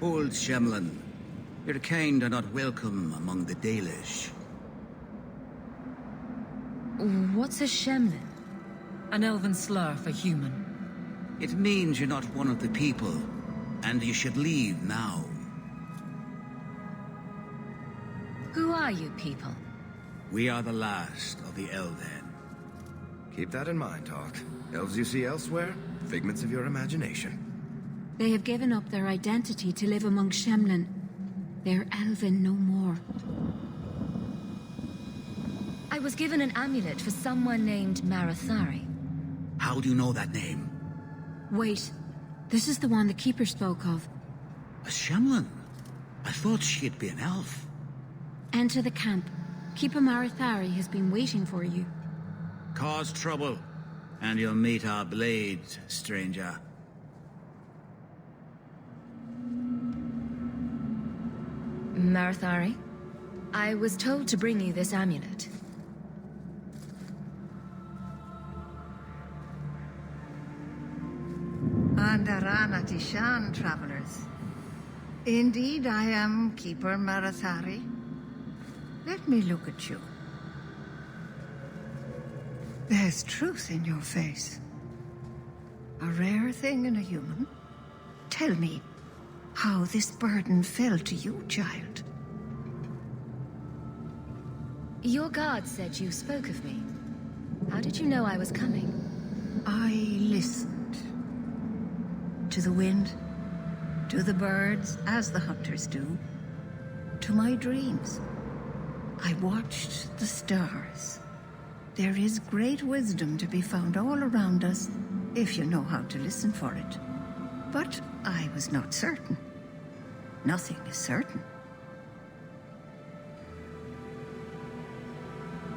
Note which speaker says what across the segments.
Speaker 1: old Shemlin. Your kind are not welcome among the Dalish.
Speaker 2: What's a Shemlin? An elven slur for human.
Speaker 1: It means you're not one of the people, and you should leave now.
Speaker 2: Who are you people?
Speaker 1: We are the last of the Elven.
Speaker 3: Keep that in mind, Hawk. Elves you see elsewhere, figments of your imagination.
Speaker 4: They have given up their identity to live among Shemlin. They're elven no more.
Speaker 2: I was given an amulet for someone named Marathari.
Speaker 1: How do you know that name?
Speaker 4: Wait, this is the one the Keeper spoke of.
Speaker 1: A Shemlin? I thought she'd be an elf.
Speaker 4: Enter the camp. Keeper Marathari has been waiting for you.
Speaker 1: Cause trouble, and you'll meet our blades, stranger.
Speaker 2: Marathari, I was told to bring you this amulet.
Speaker 5: Andarana Tishan, travelers. Indeed, I am Keeper Marathari. Let me look at you. There's truth in your face. A rare thing in a human. Tell me how this burden fell to you, child.
Speaker 2: Your guard said you spoke of me. How did you know I was coming?
Speaker 5: I listened. To the wind, to the birds, as the hunters do, to my dreams. I watched the stars. There is great wisdom to be found all around us, if you know how to listen for it. But I was not certain. Nothing is certain.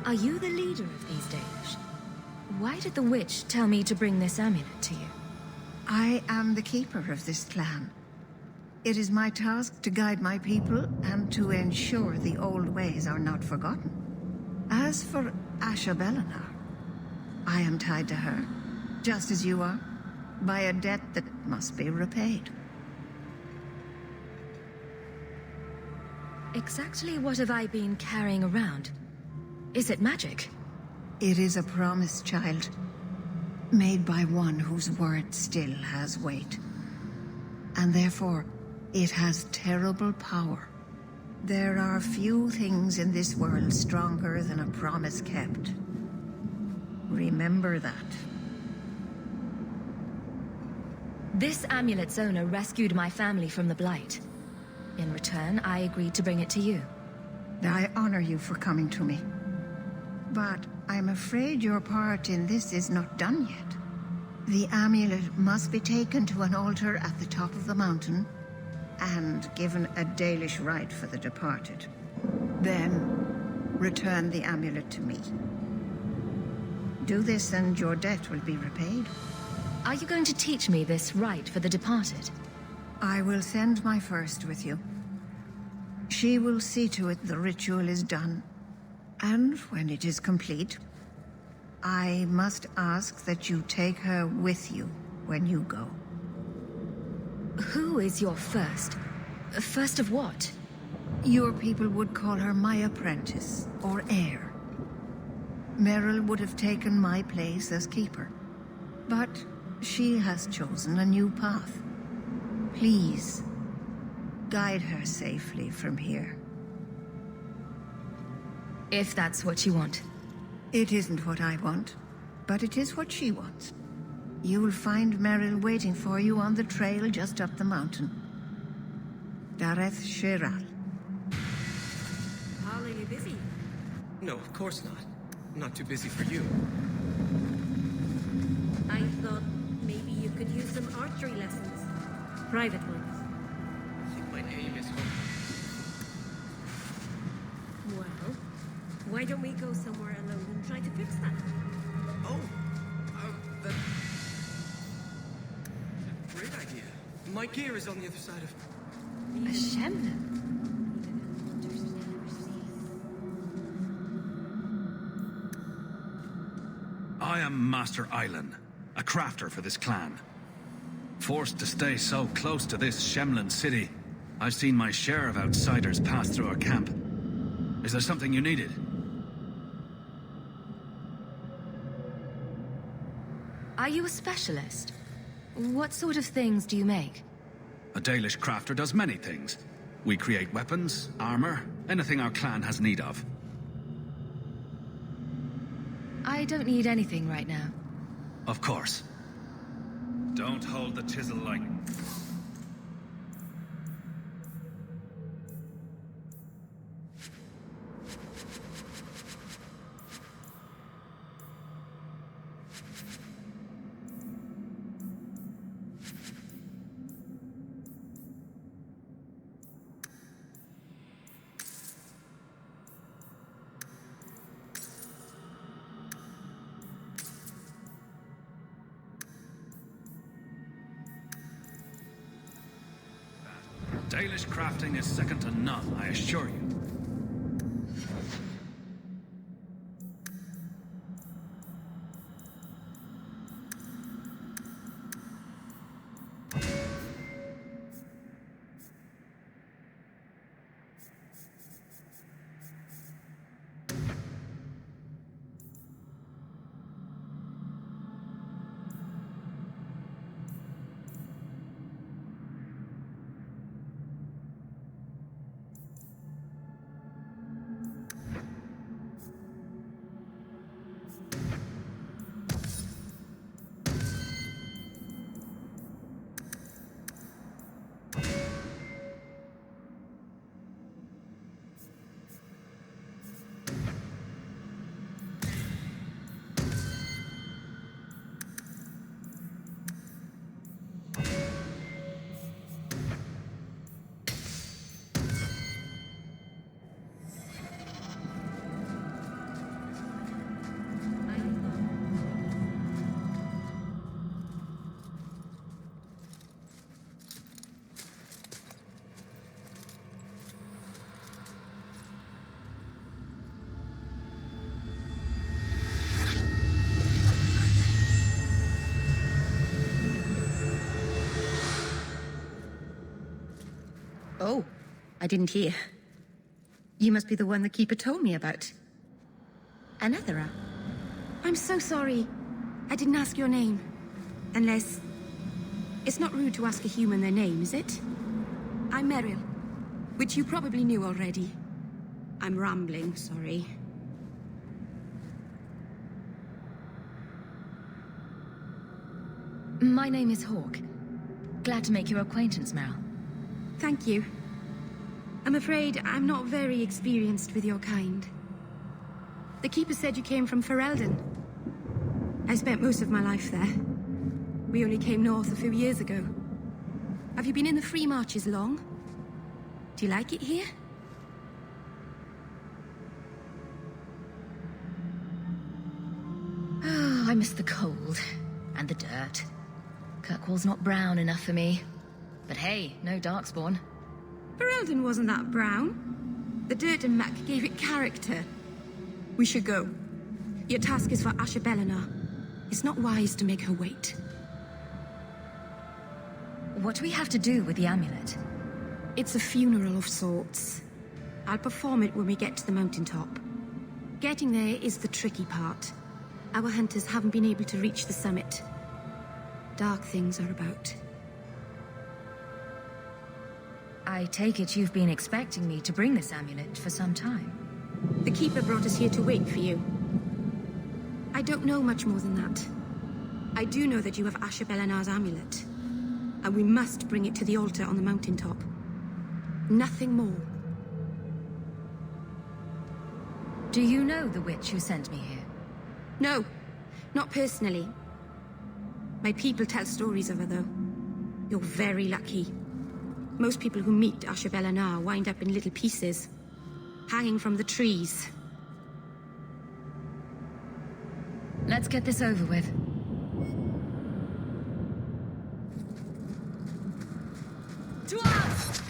Speaker 2: Are you the leader of these Dalish? Why did the witch tell me to bring this amulet to you?
Speaker 5: I am the keeper of this clan. It is my task to guide my people and to ensure the old ways are not forgotten. As for Asha Belinar, I am tied to her, just as you are, by a debt that must be repaid.
Speaker 2: Exactly what have I been carrying around? Is it magic?
Speaker 5: It is a promise, child, made by one whose word still has weight. And therefore, it has terrible power. There are few things in this world stronger than a promise kept. Remember that.
Speaker 2: This amulet's owner rescued my family from the Blight. In return, I agreed to bring it to you.
Speaker 5: I honor you for coming to me. But I'm afraid your part in this is not done yet. The amulet must be taken to an altar at the top of the mountain and given a Dalish rite for the departed. Then, return the amulet to me. Do this and your debt will be repaid.
Speaker 2: Are you going to teach me this rite for the departed?
Speaker 5: I will send my first with you. She will see to it the ritual is done. And when it is complete, I must ask that you take her with you when you go.
Speaker 2: Who is your first? First of what?
Speaker 5: Your people would call her my apprentice, or heir. Meryl would have taken my place as keeper. But she has chosen a new path. Please, guide her safely from here.
Speaker 2: If that's what you want.
Speaker 5: It isn't what I want, but it is what she wants. You will find Meryl waiting for you on the trail just up the mountain. Dareth Shiral.
Speaker 6: Paul, are you busy?
Speaker 7: No, of course not. I'm not too busy for you.
Speaker 6: I thought maybe you could use some archery lessons. Private ones.
Speaker 7: I think my aim is home.
Speaker 6: Well, why don't we go somewhere alone and try to fix that?
Speaker 7: Oh, that's a great idea. My gear is on the other side of...
Speaker 2: A Shemlin?
Speaker 8: I am Master Island, a crafter for this clan. Forced to stay so close to this Shemlin city, I've seen my share of outsiders pass through our camp. Is there something you needed?
Speaker 2: Are you a specialist? What sort of things do you make?
Speaker 8: A Dalish crafter does many things. We create weapons, armor, anything our clan has need of.
Speaker 2: I don't need anything right now.
Speaker 8: Of course. Don't hold the chisel like... Dalish crafting is second to none, I assure you.
Speaker 5: Oh, I didn't hear. You must be the one the Keeper told me about. Anethera.
Speaker 4: I'm so sorry. I didn't ask your name. Unless... It's not rude to ask a human their name, is it? I'm Meryl, which you probably knew already. I'm rambling, sorry.
Speaker 2: My name is Hawk. Glad to make your acquaintance, Meryl.
Speaker 4: Thank you. I'm afraid I'm not very experienced with your kind. The Keeper said you came from Ferelden. I spent most of my life there. We only came north a few years ago. Have you been in the Free Marches long? Do you like it here?
Speaker 2: Oh, I miss the cold. And the dirt. Kirkwall's not brown enough for me. But hey, no Darkspawn.
Speaker 4: Ferelden wasn't that brown. The dirt and muck gave it character. We should go. Your task is for Asher Bellinar. It's not wise to make her wait.
Speaker 2: What do we have to do with the amulet?
Speaker 4: It's a funeral of sorts. I'll perform it when we get to the mountaintop. Getting there is the tricky part. Our hunters haven't been able to reach the summit. Dark things are about.
Speaker 2: I take it you've been expecting me to bring this amulet for some time.
Speaker 4: The Keeper brought us here to wait for you. I don't know much more than that. I do know that you have Asher Bellinar's amulet. And we must bring it to the altar on the mountaintop. Nothing more.
Speaker 2: Do you know the witch who sent me here?
Speaker 4: No, not personally. My people tell stories of her, though. You're very lucky. Most people who meet Asher Bellinar wind up in little pieces, hanging from the trees.
Speaker 2: Let's get this over with. To us!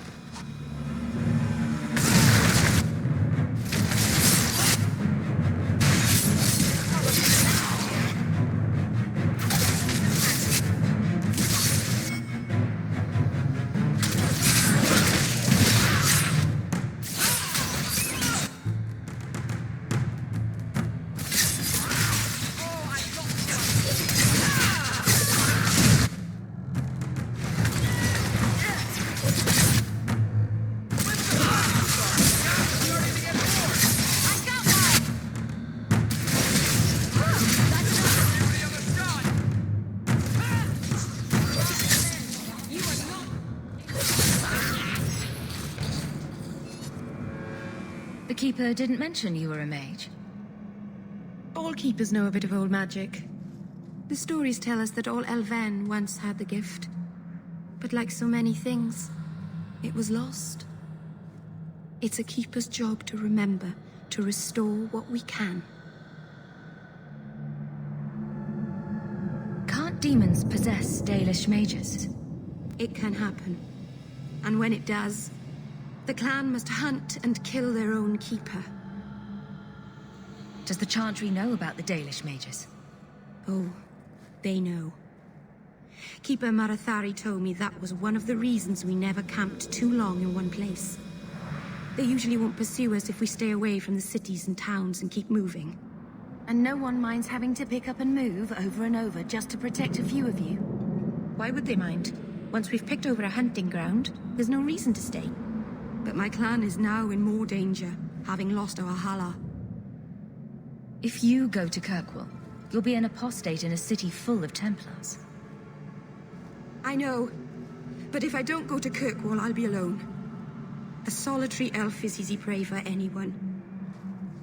Speaker 2: The Keeper didn't mention you were a mage.
Speaker 4: All keepers know a bit of old magic. The stories tell us that all Elven once had the gift. But like so many things, it was lost. It's a keeper's job to remember, to restore what we can.
Speaker 2: Can't demons possess Dalish mages?
Speaker 4: It can happen. And when it does, the clan must hunt and kill their own keeper.
Speaker 2: Does the Chantry know about the Dalish mages?
Speaker 4: Oh, they know. Keeper Marathari told me that was one of the reasons we never camped too long in one place. They usually won't pursue us if we stay away from the cities and towns and keep moving.
Speaker 5: And no one minds having to pick up and move over and over just to protect a few of you.
Speaker 4: Why would they mind? Once we've picked over a hunting ground, there's no reason to stay. But my clan is now in more danger, having lost our Hala.
Speaker 2: If you go to Kirkwall, you'll be an apostate in a city full of Templars.
Speaker 4: I know. But if I don't go to Kirkwall, I'll be alone. A solitary elf is easy prey for anyone.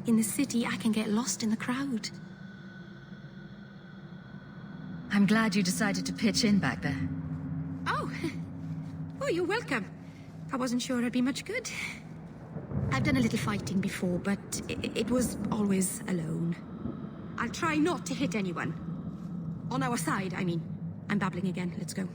Speaker 4: In the city, I can get lost in the crowd.
Speaker 2: I'm glad you decided to pitch in back there.
Speaker 4: Oh! Oh, you're welcome. I wasn't sure I'd be much good. I've done a little fighting before, but it was always alone. I'll try not to hit anyone. On our side, I mean. I'm babbling again. Let's go.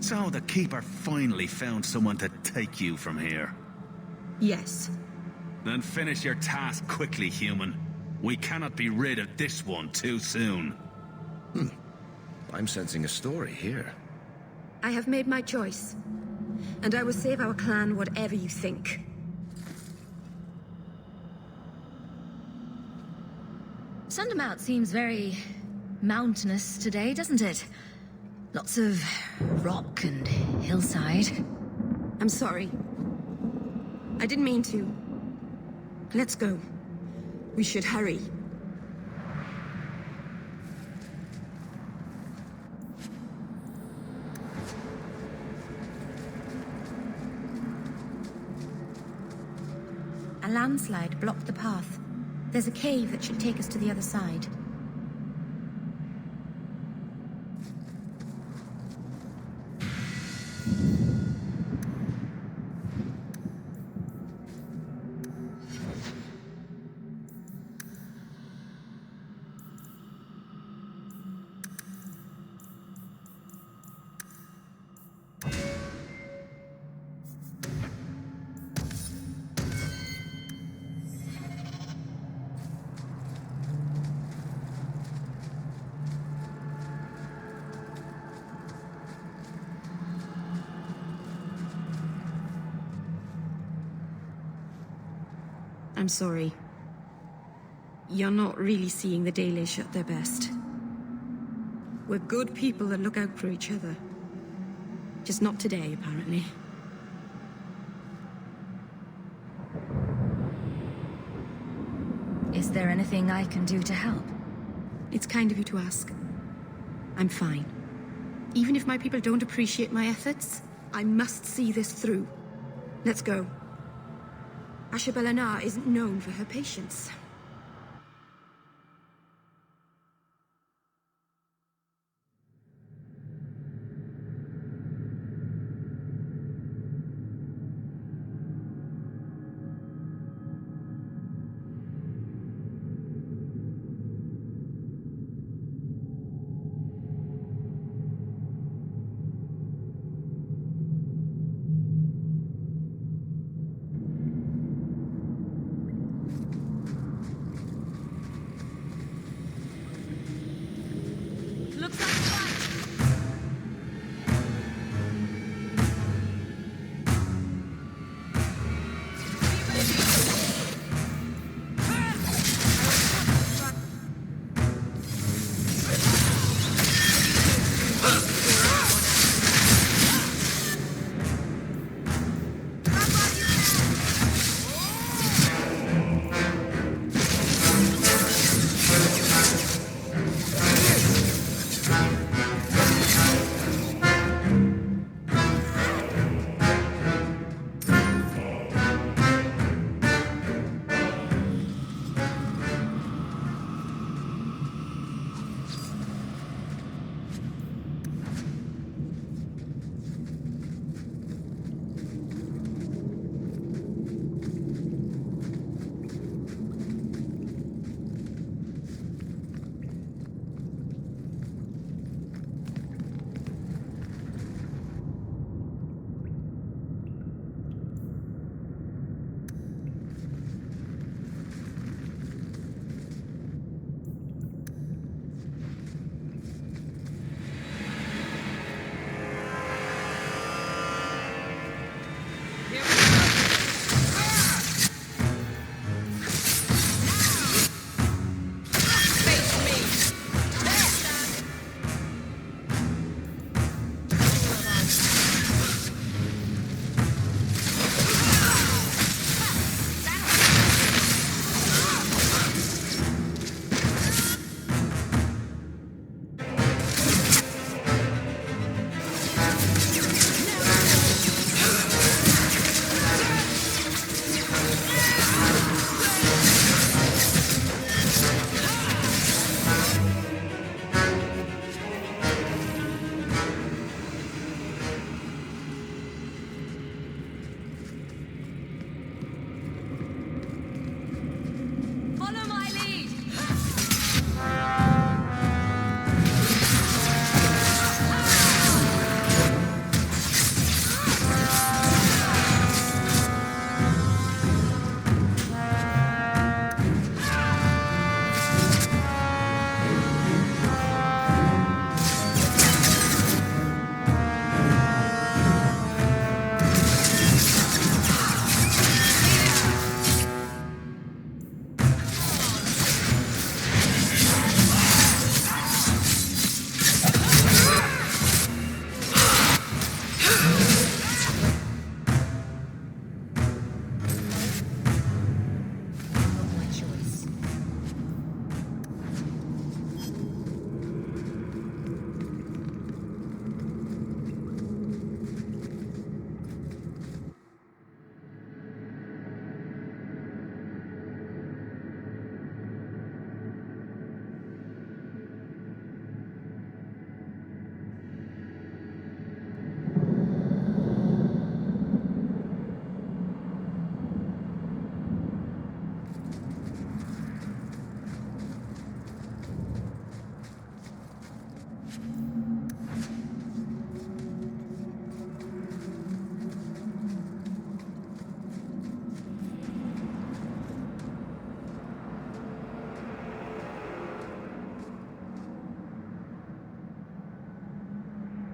Speaker 1: So the Keeper finally found someone to take you from here.
Speaker 4: Yes.
Speaker 8: Then finish your task quickly, human. We cannot be rid of this one too soon.
Speaker 3: I'm sensing a story here.
Speaker 4: I have made my choice. And I will save our clan whatever you think.
Speaker 2: Sundermount seems very mountainous today, doesn't it? Lots of rock and hillside.
Speaker 4: I'm sorry. I didn't mean to. Let's go. We should hurry. A landslide blocked the path. There's a cave that should take us to the other side. I'm sorry. You're not really seeing the Dalish at their best. We're good people that look out for each other. Just not today, apparently.
Speaker 2: Is there anything I can do to help?
Speaker 4: It's kind of you to ask. I'm fine. Even if my people don't appreciate my efforts, I must see this through. Let's go. Ashabelana isn't known for her patience.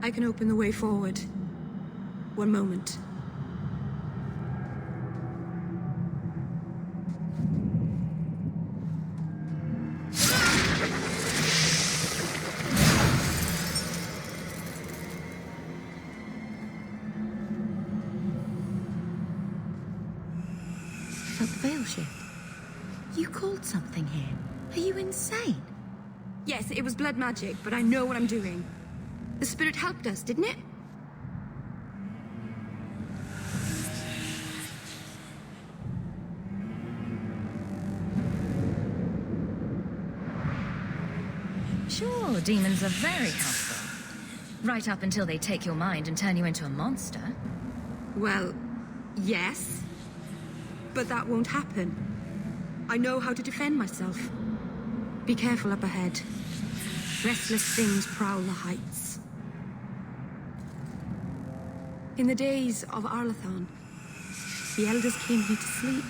Speaker 4: I can open the way forward. One moment.
Speaker 5: Felt the veil shift. You called something here. Are you insane?
Speaker 4: Yes, it was blood magic, but I know what I'm doing. The spirit helped us, didn't it?
Speaker 2: Sure, demons are very helpful. Right up until they take your mind and turn you into a monster.
Speaker 4: Well, yes. But that won't happen. I know how to defend myself. Be careful up ahead. Restless things prowl the heights. In the days of Arlathon, the elders came here to sleep.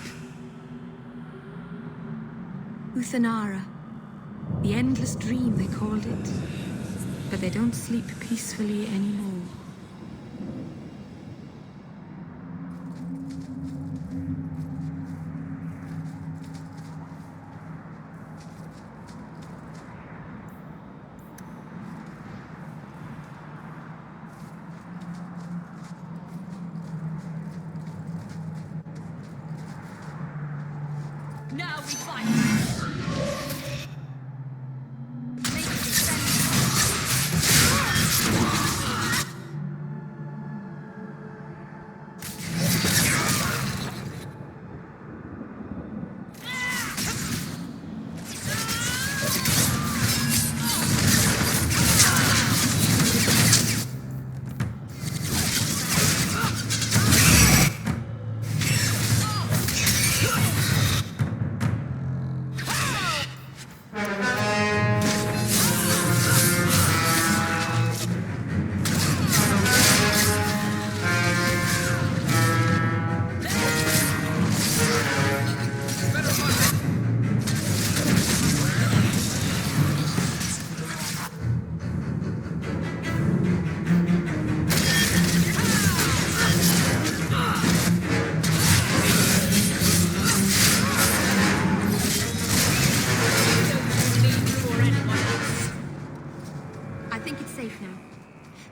Speaker 4: Uthanara, the endless dream they called it. But they don't sleep peacefully anymore.
Speaker 2: Now we fight!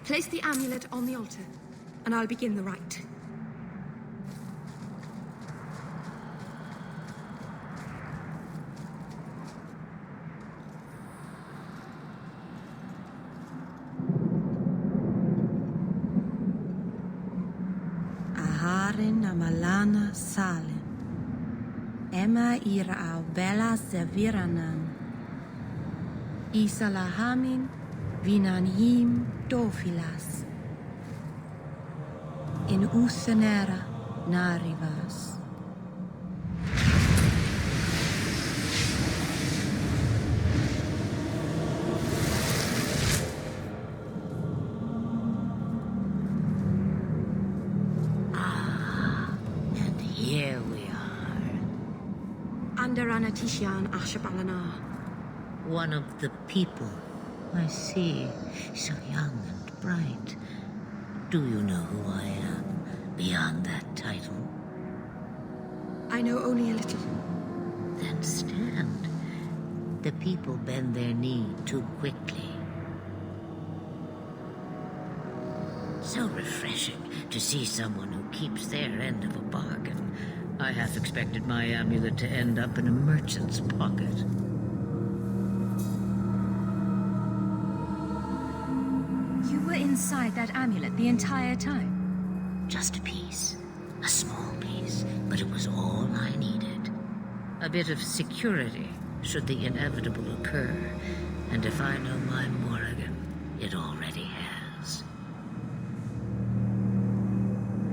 Speaker 2: Place the amulet on the altar, and I'll begin the rite.
Speaker 5: Aharin amalana salin. Emma ira au bella zeviranan. Isalahamin vinanhim dofilas. In Uthanara narivas.
Speaker 9: And here we are.
Speaker 4: Under Anatishan Ashabalana.
Speaker 9: One of the people. I see. So young and bright. Do you know who I am, beyond that title?
Speaker 4: I know only a little.
Speaker 9: Then stand. The people bend their knee too quickly. So refreshing to see someone who keeps their end of a bargain. I half expected my amulet to end up in a merchant's pocket.
Speaker 2: You were inside that amulet the entire time?
Speaker 9: Just a piece. A small piece, but it was all I needed. A bit of security, should the inevitable occur. And if I know my Morrigan, it already has.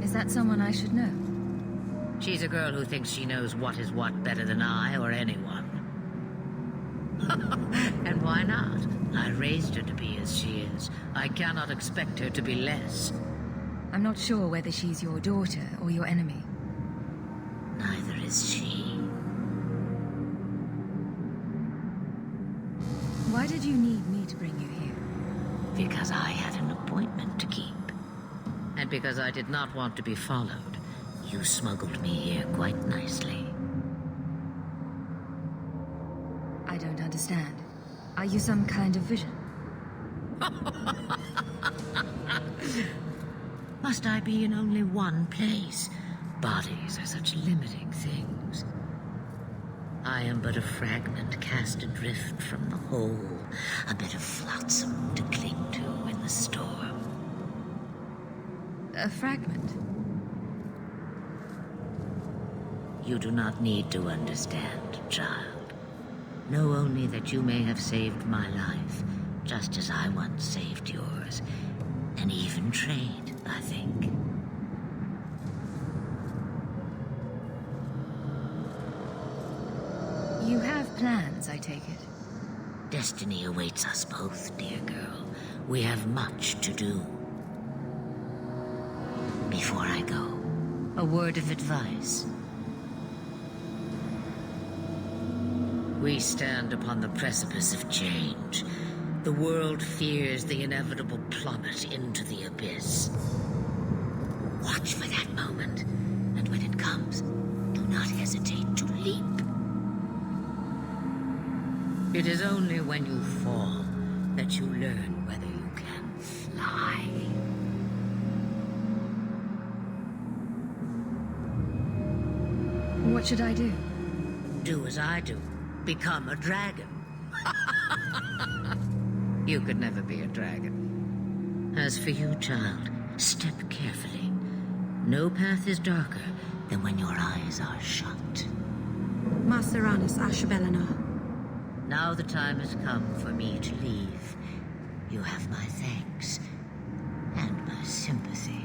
Speaker 2: Is that someone I should know?
Speaker 9: She's a girl who thinks she knows what is what better than I or anyone. And why not? I raised her to be as she is. I cannot expect her to be less.
Speaker 2: I'm not sure whether she's your daughter or your enemy.
Speaker 9: Neither is she.
Speaker 2: Why did you need me to bring you here?
Speaker 9: Because I had an appointment to keep. And because I did not want to be followed, you smuggled me here quite nicely.
Speaker 2: I don't understand. Are you some kind of vision?
Speaker 9: Must I be in only one place? Bodies are such limiting things. I am but a fragment cast adrift from the whole, a bit of flotsam to cling to in the storm.
Speaker 2: A fragment?
Speaker 9: You do not need to understand, child. Know only that you may have saved my life, just as I once saved yours. An even trade, I think.
Speaker 2: You have plans, I take it.
Speaker 9: Destiny awaits us both, dear girl. We have much to do. Before I go, a word of advice. We stand upon the precipice of change. The world fears the inevitable plummet into the abyss. Watch for that moment, and when it comes, do not hesitate to leap. It is only when you fall that you learn whether you can fly.
Speaker 2: What should I do?
Speaker 9: Do as I do. Become a dragon. You could never be a dragon. As for you, child, step carefully. No path is darker than when your eyes are shut.
Speaker 4: Maceranus Ashbelina.
Speaker 9: Now the time has come for me to leave. You have my thanks and my sympathy.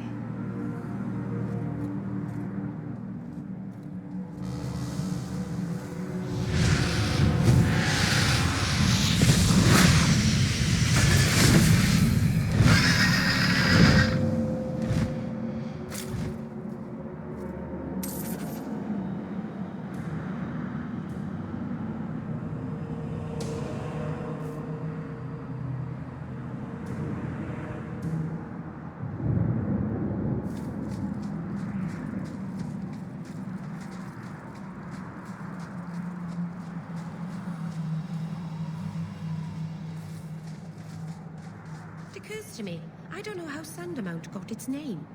Speaker 6: It occurs to me, I don't know how Sandamount got its name.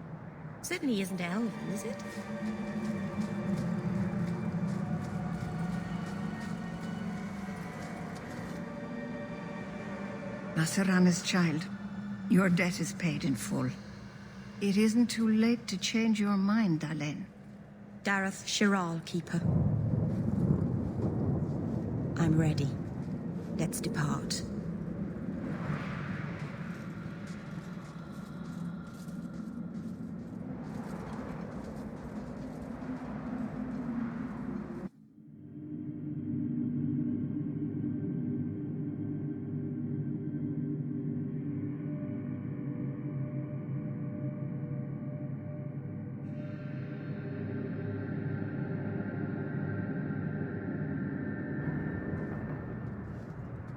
Speaker 6: Certainly isn't Elven, is it?
Speaker 5: Macerana's child, your debt is paid in full. It isn't too late to change your mind, Dalen.
Speaker 6: Dareth Shiral, Keeper. I'm ready. Let's depart.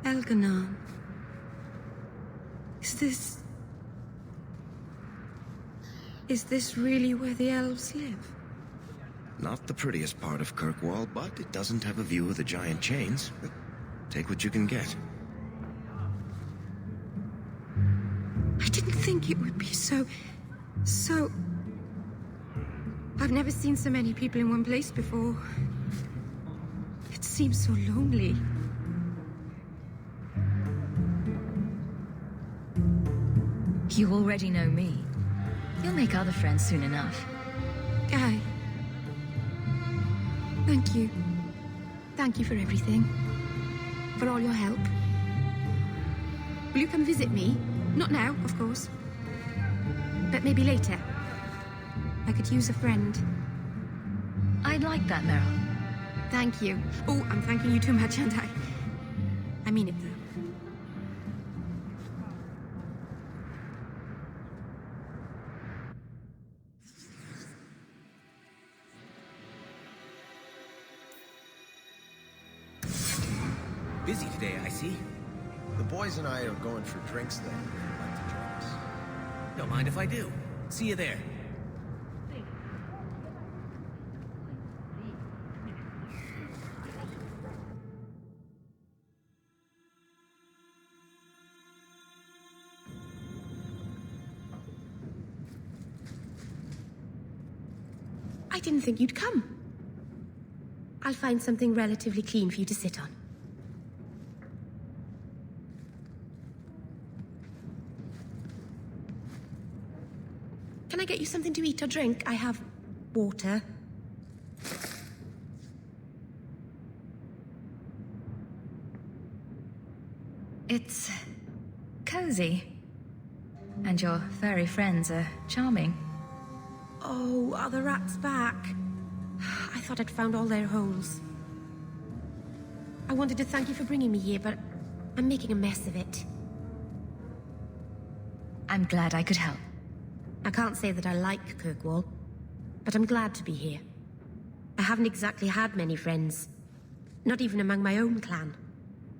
Speaker 4: Elganon. Is this really where the elves live?
Speaker 3: Not the prettiest part of Kirkwall, but it doesn't have a view of the giant chains. Take what you can get.
Speaker 4: I didn't think it would be so... I've never seen so many people in one place before. It seems so lonely.
Speaker 2: You already know me. You'll make other friends soon enough.
Speaker 4: Aye. Thank you. Thank you for everything. For all your help. Will you come visit me? Not now, of course. But maybe later. I could use a friend.
Speaker 2: I'd like that, Meryl.
Speaker 4: Thank you. Oh, I'm thanking you too much, aren't I? I mean it, though.
Speaker 7: Busy today, I see.
Speaker 10: The boys and I are going for drinks then, if you'd like to join us.
Speaker 7: Don't mind if I do. See you there.
Speaker 6: I didn't think you'd come. I'll find something relatively clean for you to sit on. Can I get you something to eat or drink? I have water.
Speaker 2: It's cozy. And your furry friends are charming.
Speaker 6: Oh, are the rats back? I thought I'd found all their holes. I wanted to thank you for bringing me here, but I'm making a mess of it.
Speaker 2: I'm glad I could help.
Speaker 6: I can't say that I like Kirkwall, but I'm glad to be here. I haven't exactly had many friends. Not even among my own clan.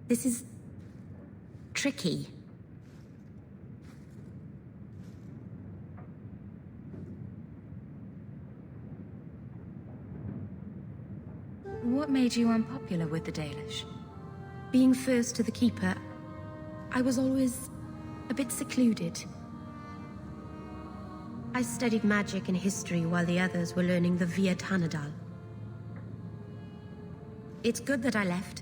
Speaker 6: This is... tricky.
Speaker 2: What made you unpopular with the Dalish?
Speaker 6: Being first to the Keeper, I was always a bit secluded. I studied magic and history while the others were learning the Via Tanadal. It's good that I left.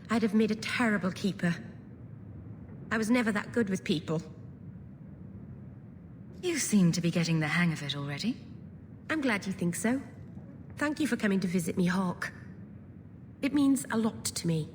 Speaker 6: I'd have made a terrible Keeper. I was never that good with people.
Speaker 2: You seem to be getting the hang of it already.
Speaker 6: I'm glad you think so. Thank you for coming to visit me, Hawk. It means a lot to me.